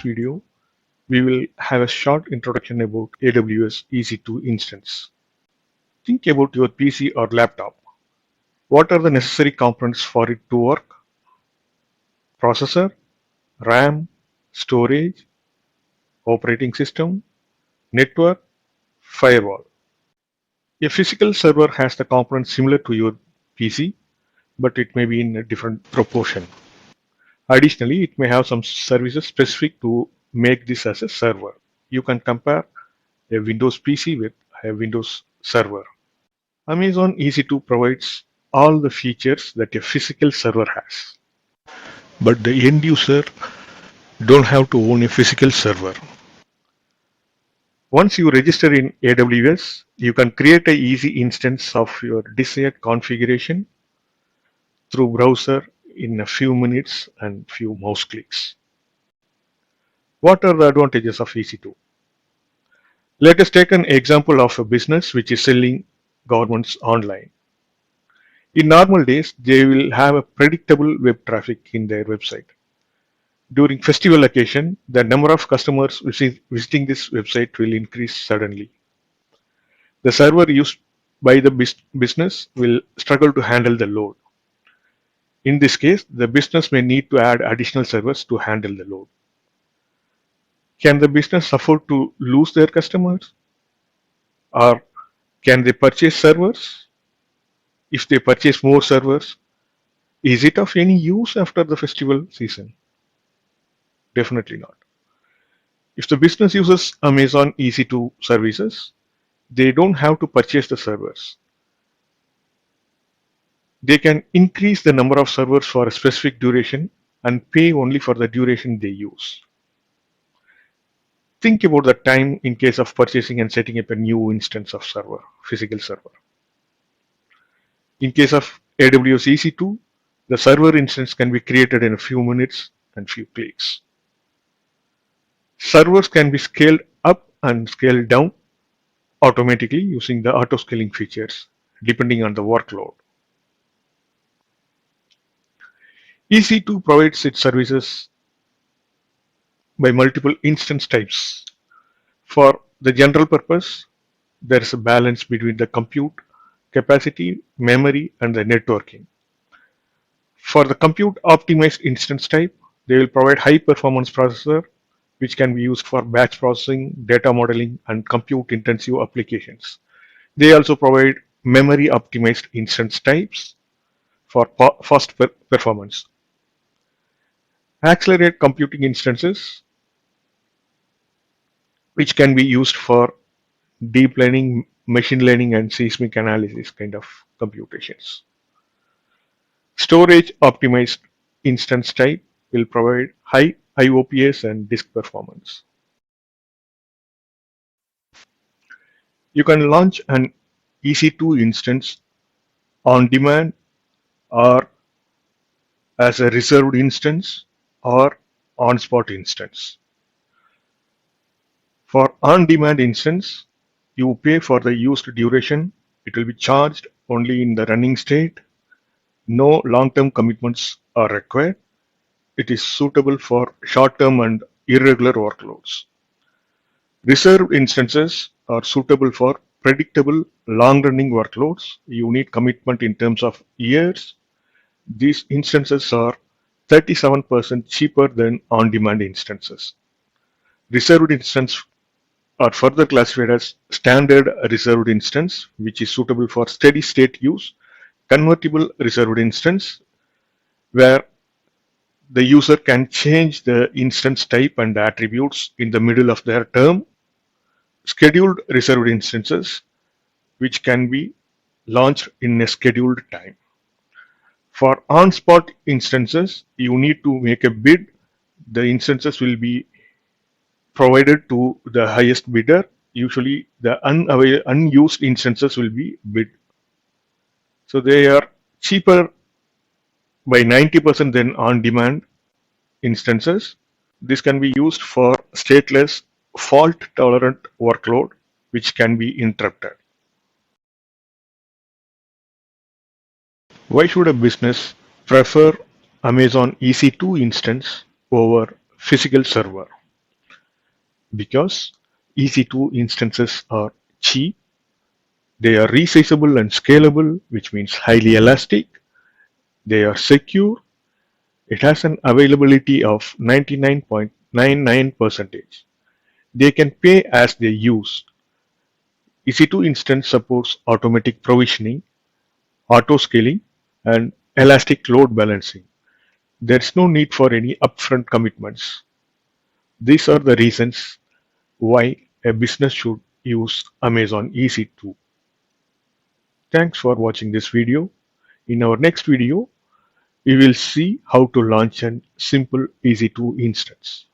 this video, we will have a short introduction about AWS EC2 instance. Think about your PC or laptop. What are the necessary components for it to work? Processor, RAM, storage, operating system, network, firewall. A physical server has the components similar to your PC, but it may be in a different proportion. Additionally, it may have some services specific to make this as a server. You can compare a Windows PC with a Windows server. Amazon EC2 provides all the features that a physical server has. But the end user don't have to own a physical server. Once you register in AWS, you can create an easy instance of your desired configuration through browser in a few minutes and few mouse clicks. What are the advantages of EC2? Let us take an example of a business which is selling garments online. In normal days, they will have a predictable web traffic in their website. During festival occasion, the number of customers visiting this website will increase suddenly. The server used by the business will struggle to handle the load. In this case, the business may need to add additional servers to handle the load. Can the business afford to lose their customers? Or can they purchase servers? If they purchase more servers, is it of any use after the festival season? Definitely not. If the business uses Amazon EC2 services, they don't have to purchase the servers. They can increase the number of servers for a specific duration and pay only for the duration they use. Think about the time in case of purchasing and setting up a new instance of server, physical server. In case of AWS EC2, the server instance can be created in a few minutes and few clicks. Servers can be scaled up and scaled down automatically using the auto scaling features depending on the workload. EC2 provides its services by multiple instance types. For the general purpose, there is a balance between the compute capacity, memory, and the networking. For the compute optimized instance type, they will provide high performance processor which can be used for batch processing, data modeling, and compute intensive applications. They also provide memory optimized instance types for fast performance. Accelerate computing instances which can be used for deep learning, machine learning, and seismic analysis kind of computations. Storage optimized instance type will provide high IOPS and disk performance. You can launch an EC2 instance on demand or as a reserved instance or on-spot instance. For on-demand instance, you pay for the used duration. It will be charged only in the running state. No long-term commitments are required. It is suitable for short-term and irregular workloads. Reserved instances are suitable for predictable long-running workloads. You need commitment in terms of years. These instances are 37% cheaper than on-demand instances. Reserved instances are further classified as standard reserved instance, which is suitable for steady state use, convertible reserved instance, where the user can change the instance type and attributes in the middle of their term, scheduled reserved instances, which can be launched in a scheduled time. For on-spot instances, you need to make a bid. The instances will be provided to the highest bidder. Usually the unused instances will be bid. So they are cheaper by 90% than on-demand instances. This can be used for stateless, fault-tolerant workload which can be interrupted. Why should a business prefer Amazon EC2 instance over physical server? because EC2 instances are cheap, they are resizable and scalable, which means highly elastic, they are secure, it has an availability of 99.99%. They can pay as they use. EC2 instance supports automatic provisioning, auto scaling, and elastic load balancing. There's no need for any upfront commitments. These are the reasons why a business should use Amazon EC2. Thanks for watching this video. In our next video, we will see how to launch a simple EC2 instance.